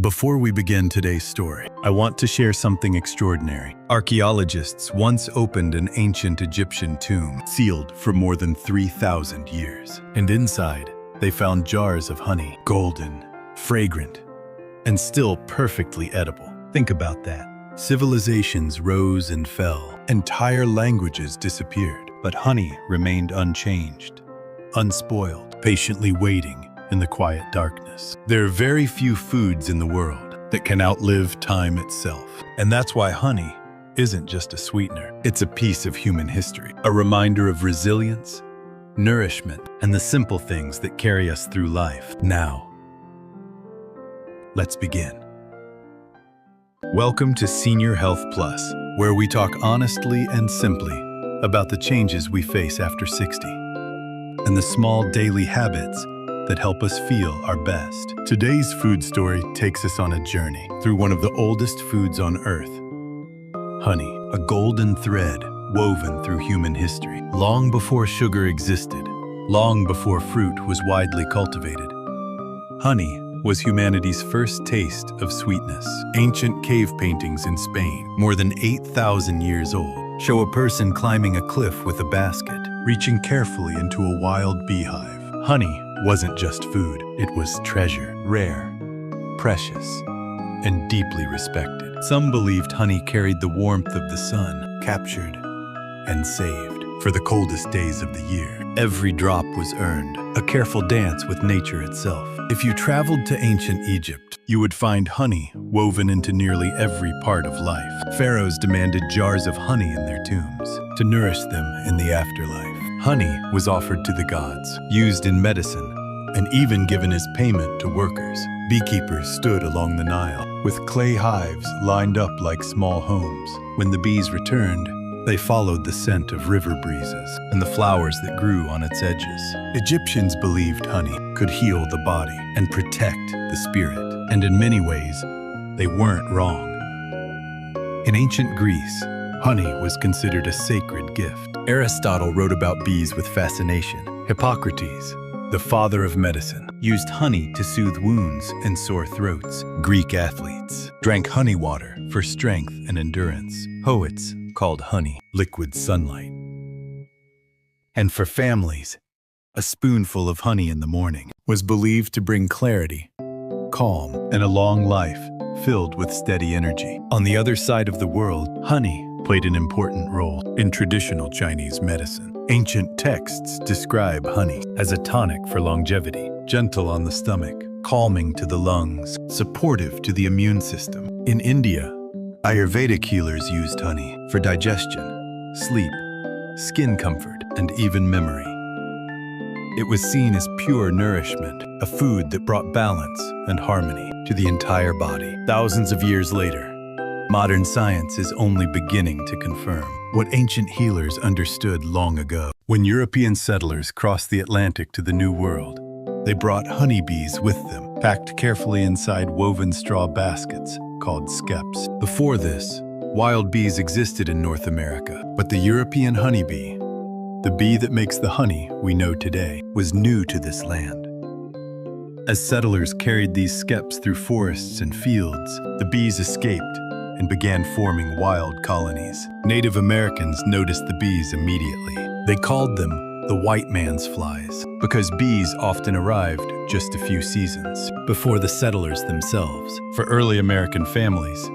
Before we begin today's story, I want to share something extraordinary. Archaeologists once opened an ancient Egyptian tomb, sealed for more than 3,000 years. And inside, they found jars of honey, golden, fragrant, and still perfectly edible. Think about that. Civilizations rose and fell. Entire languages disappeared, but honey remained unchanged, unspoiled, patiently waiting in the quiet darkness. There are very few foods in the world that can outlive time itself. And that's why honey isn't just a sweetener. It's a piece of human history, a reminder of resilience, nourishment, and the simple things that carry us through life. Now, let's begin. Welcome to Senior Health Plus, where we talk honestly and simply about the changes we face after 60 and the small daily habits that help us feel our best. Today's food story takes us on a journey through one of the oldest foods on Earth, honey, a golden thread woven through human history. Long before sugar existed, long before fruit was widely cultivated, honey was humanity's first taste of sweetness. Ancient cave paintings in Spain, more than 8,000 years old, show a person climbing a cliff with a basket, reaching carefully into a wild beehive. Honey wasn't just food, it was treasure, rare, precious, and deeply respected. Some believed honey carried the warmth of the sun, captured and saved for the coldest days of the year. Every drop was earned, a careful dance with nature itself. If you traveled to ancient Egypt, you would find honey woven into nearly every part of life. Pharaohs demanded jars of honey in their tombs to nourish them in the afterlife. Honey was offered to the gods, used in medicine, and even given as payment to workers. Beekeepers stood along the Nile, with clay hives lined up like small homes. When the bees returned, they followed the scent of river breezes and the flowers that grew on its edges. Egyptians believed honey could heal the body and protect the spirit, and in many ways, they weren't wrong. In ancient Greece, honey was considered a sacred gift. Aristotle wrote about bees with fascination. Hippocrates, the father of medicine, used honey to soothe wounds and sore throats. Greek athletes drank honey water for strength and endurance. Poets called honey liquid sunlight. And for families, a spoonful of honey in the morning was believed to bring clarity, calm, and a long life filled with steady energy. On the other side of the world, honey played an important role in traditional Chinese medicine. Ancient texts describe honey as a tonic for longevity, gentle on the stomach, calming to the lungs, supportive to the immune system. In India, Ayurvedic healers used honey for digestion, sleep, skin comfort, and even memory. It was seen as pure nourishment, a food that brought balance and harmony to the entire body. Thousands of years later, modern science is only beginning to confirm what ancient healers understood long ago. When European settlers crossed the Atlantic to the New World, they brought honeybees with them, packed carefully inside woven straw baskets called skeps. Before this, wild bees existed in North America, but the European honeybee, the bee that makes the honey we know today, was new to this land. As settlers carried these skeps through forests and fields, the bees escaped and began forming wild colonies. Native Americans noticed the bees immediately. They called them the white man's flies because bees often arrived just a few seasons before the settlers themselves. For early American families,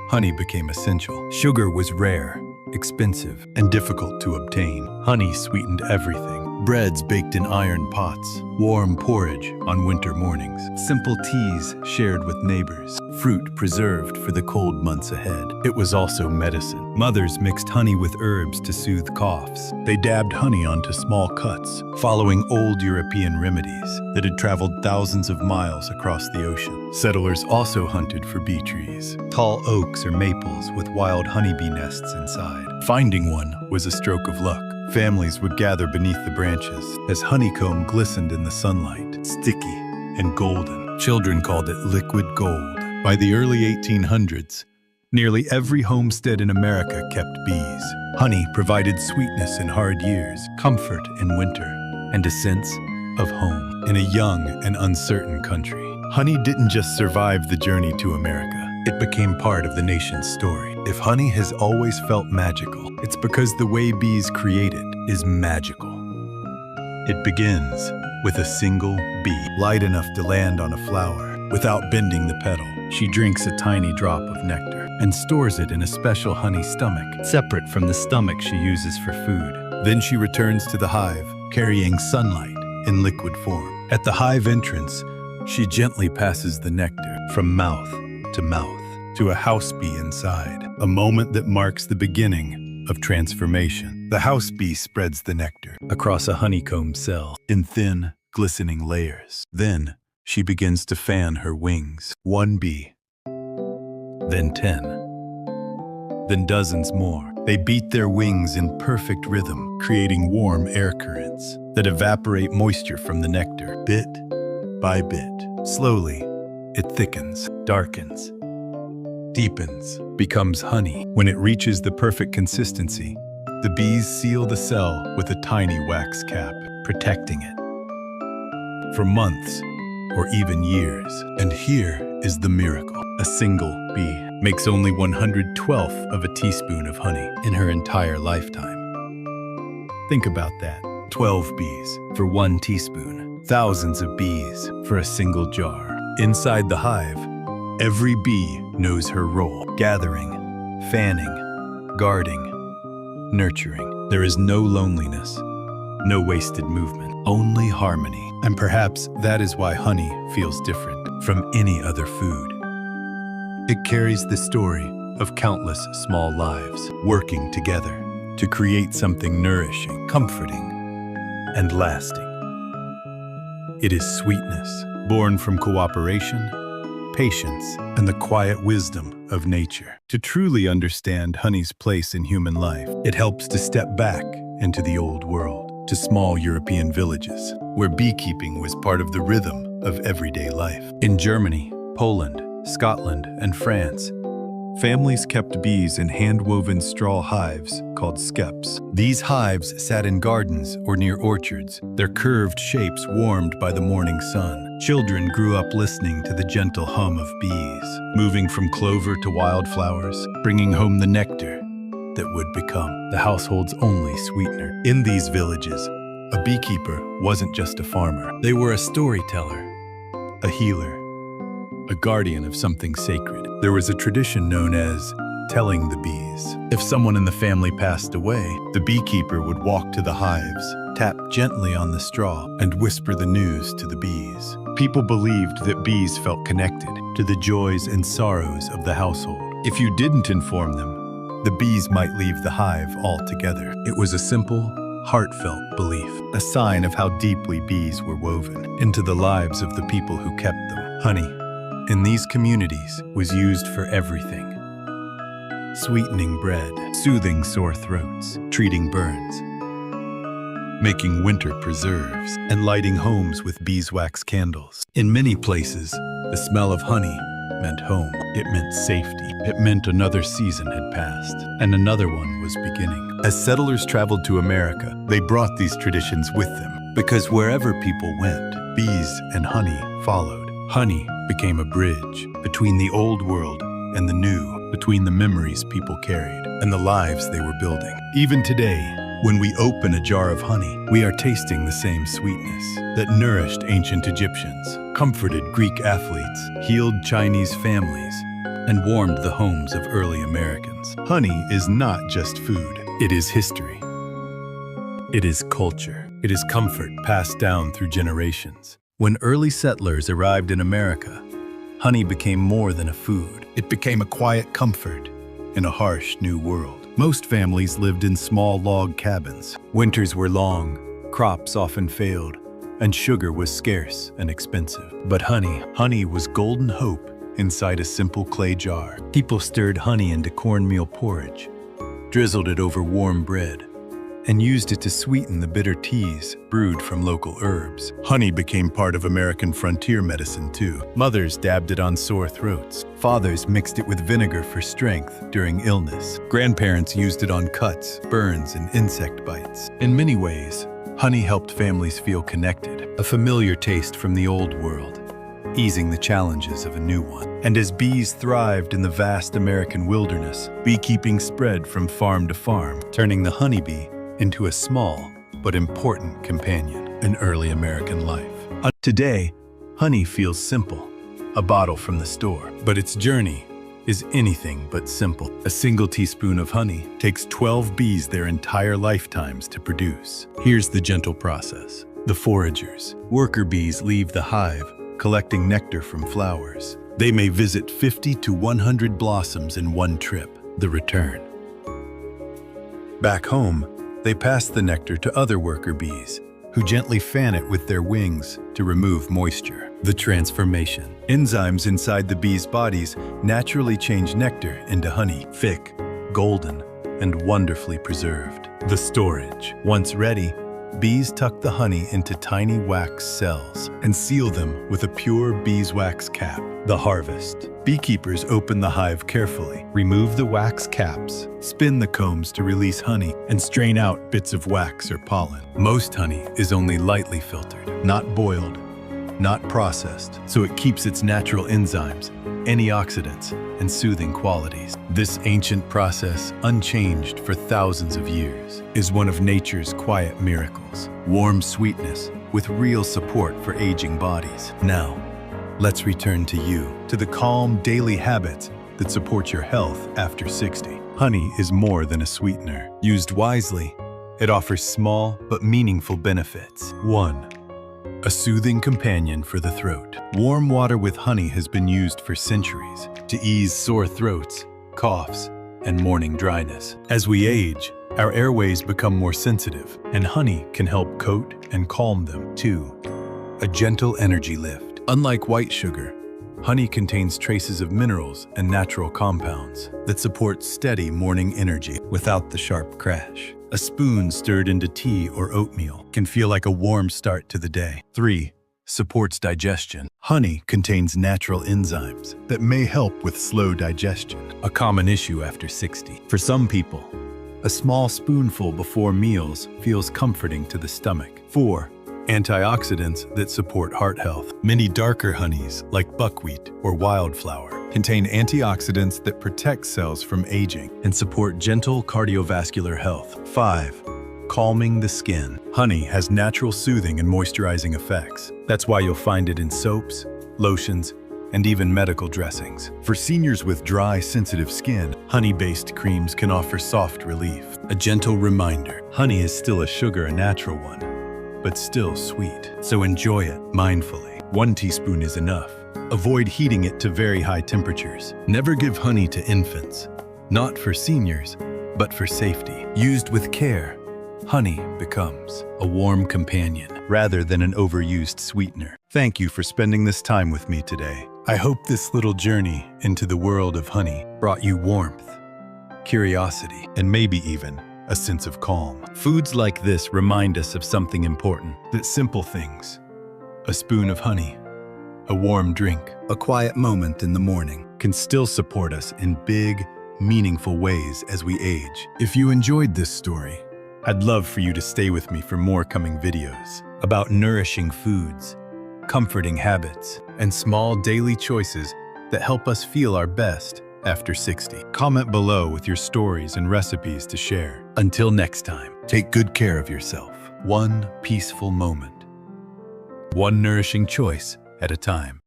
honey became essential. Sugar was rare, expensive, and difficult to obtain. Honey sweetened everything. Breads baked in iron pots, warm porridge on winter mornings, simple teas shared with neighbors, fruit preserved for the cold months ahead. It was also medicine. Mothers mixed honey with herbs to soothe coughs. They dabbed honey onto small cuts, following old European remedies that had traveled thousands of miles across the ocean. Settlers also hunted for bee trees, tall oaks or maples with wild honeybee nests inside. Finding one was a stroke of luck. Families would gather beneath the branches as honeycomb glistened in the sunlight, sticky and golden. Children called it liquid gold. By the early 1800s, nearly every homestead in America kept bees. Honey provided sweetness in hard years, comfort in winter, and a sense of home in a young and uncertain country. Honey didn't just survive the journey to America. It became part of the nation's story. If honey has always felt magical, it's because the way bees create it is magical. It begins with a single bee, light enough to land on a flower. Without bending the petal, she drinks a tiny drop of nectar and stores it in a special honey stomach, separate from the stomach she uses for food. Then she returns to the hive, carrying sunlight in liquid form. At the hive entrance, she gently passes the nectar from mouth to a house bee inside, a moment that marks the beginning of transformation. The house bee spreads the nectar across a honeycomb cell in thin, glistening layers. Then she begins to fan her wings. One bee, then 10, then dozens more. They beat their wings in perfect rhythm, creating warm air currents that evaporate moisture from the nectar, bit by bit. Slowly, it thickens, darkens, deepens, becomes honey. When it reaches the perfect consistency, the bees seal the cell with a tiny wax cap, protecting it for months or even years. And here is the miracle. A single bee makes only 1/112th of a teaspoon of honey in her entire lifetime. Think about that. 12 bees for 1 teaspoon. Thousands of bees for a single jar. Inside the hive, every bee knows her role. Gathering, fanning, guarding, nurturing. There is no loneliness, no wasted movement, only harmony. And perhaps that is why honey feels different from any other food. It carries the story of countless small lives working together to create something nourishing, comforting, and lasting. It is sweetness, born from cooperation, patience, and the quiet wisdom of nature. To truly understand honey's place in human life, it helps to step back into the old world, to small European villages, where beekeeping was part of the rhythm of everyday life. In Germany, Poland, Scotland, and France, families kept bees in hand-woven straw hives called skeps. These hives sat in gardens or near orchards, their curved shapes warmed by the morning sun. Children grew up listening to the gentle hum of bees, moving from clover to wildflowers, bringing home the nectar that would become the household's only sweetener. In these villages, a beekeeper wasn't just a farmer. They were a storyteller, a healer, a guardian of something sacred. There was a tradition known as telling the bees. If someone in the family passed away, the beekeeper would walk to the hives, tap gently on the straw, and whisper the news to the bees. People believed that bees felt connected to the joys and sorrows of the household. If you didn't inform them, the bees might leave the hive altogether. It was a simple, heartfelt belief, a sign of how deeply bees were woven into the lives of the people who kept them. Honey, in these communities, was used for everything. Sweetening bread, soothing sore throats, treating burns, making winter preserves, and lighting homes with beeswax candles. In many places, the smell of honey meant home. It meant safety. It meant another season had passed, and another one was beginning. As settlers traveled to America, they brought these traditions with them, because wherever people went, bees and honey followed. Honey became a bridge between the old world and the new, between the memories people carried and the lives they were building. Even today, when we open a jar of honey, we are tasting the same sweetness that nourished ancient Egyptians, comforted Greek athletes, healed Chinese families, and warmed the homes of early Americans. Honey is not just food, it is history. It is culture. It is comfort passed down through generations. When early settlers arrived in America, honey became more than a food. It became a quiet comfort in a harsh new world. Most families lived in small log cabins. Winters were long, crops often failed, and sugar was scarce and expensive. But honey was golden hope inside a simple clay jar. People stirred honey into cornmeal porridge, drizzled it over warm bread, and used it to sweeten the bitter teas brewed from local herbs. Honey became part of American frontier medicine too. Mothers dabbed it on sore throats. Fathers mixed it with vinegar for strength during illness. Grandparents used it on cuts, burns, and insect bites. In many ways, honey helped families feel connected, a familiar taste from the old world, easing the challenges of a new one. And as bees thrived in the vast American wilderness, beekeeping spread from farm to farm, turning the honeybee into a small but important companion in early American life. Today, honey feels simple, a bottle from the store, but its journey is anything but simple. A single teaspoon of honey takes 12 bees their entire lifetimes to produce. Here's the gentle process. The foragers, worker bees, leave the hive, collecting nectar from flowers. They may visit 50 to 100 blossoms in one trip. The return. Back home, they pass the nectar to other worker bees, who gently fan it with their wings to remove moisture. The transformation. Enzymes inside the bees' bodies naturally change nectar into honey, thick, golden, and wonderfully preserved. The storage. Once ready, bees tuck the honey into tiny wax cells and seal them with a pure beeswax cap. The harvest. Beekeepers open the hive carefully, remove the wax caps, spin the combs to release honey, and strain out bits of wax or pollen. Most honey is only lightly filtered, not boiled, not processed, so it keeps its natural enzymes, antioxidants, and soothing qualities. This ancient process, unchanged for thousands of years, is one of nature's quiet miracles. Warm sweetness with real support for aging bodies. Now, let's return to you, to the calm daily habits that support your health after 60. Honey is more than a sweetener. Used wisely, it offers small but meaningful benefits. 1. A soothing companion for the throat. Warm water with honey has been used for centuries to ease sore throats, coughs, and morning dryness. As we age, our airways become more sensitive, and honey can help coat and calm them. 2. A gentle energy lift. Unlike white sugar, honey contains traces of minerals and natural compounds that support steady morning energy without the sharp crash. A spoon stirred into tea or oatmeal can feel like a warm start to the day. 3. Supports digestion. Honey contains natural enzymes that may help with slow digestion, a common issue after 60. For some people, a small spoonful before meals feels comforting to the stomach. 4. Antioxidants that support heart health. Many darker honeys, like buckwheat or wildflower, contain antioxidants that protect cells from aging and support gentle cardiovascular health. 5. Calming the skin. Honey has natural soothing and moisturizing effects. That's why you'll find it in soaps, lotions, and even medical dressings. For seniors with dry, sensitive skin, honey-based creams can offer soft relief. A gentle reminder, honey is still a sugar, a natural one, but still sweet. So enjoy it mindfully. 1 teaspoon is enough. Avoid heating it to very high temperatures. Never give honey to infants. Not for seniors, but for safety. Used with care, honey becomes a warm companion rather than an overused sweetener. Thank you for spending this time with me today. I hope this little journey into the world of honey brought you warmth, curiosity, and maybe even a sense of calm. Foods like this remind us of something important, that simple things, a spoon of honey, a warm drink, a quiet moment in the morning, can still support us in big, meaningful ways as we age. If you enjoyed this story, I'd love for you to stay with me for more coming videos about nourishing foods, comforting habits, and small daily choices that help us feel our best after 60. Comment below with your stories and recipes to share. Until next time, take good care of yourself. One peaceful moment, one nourishing choice at a time.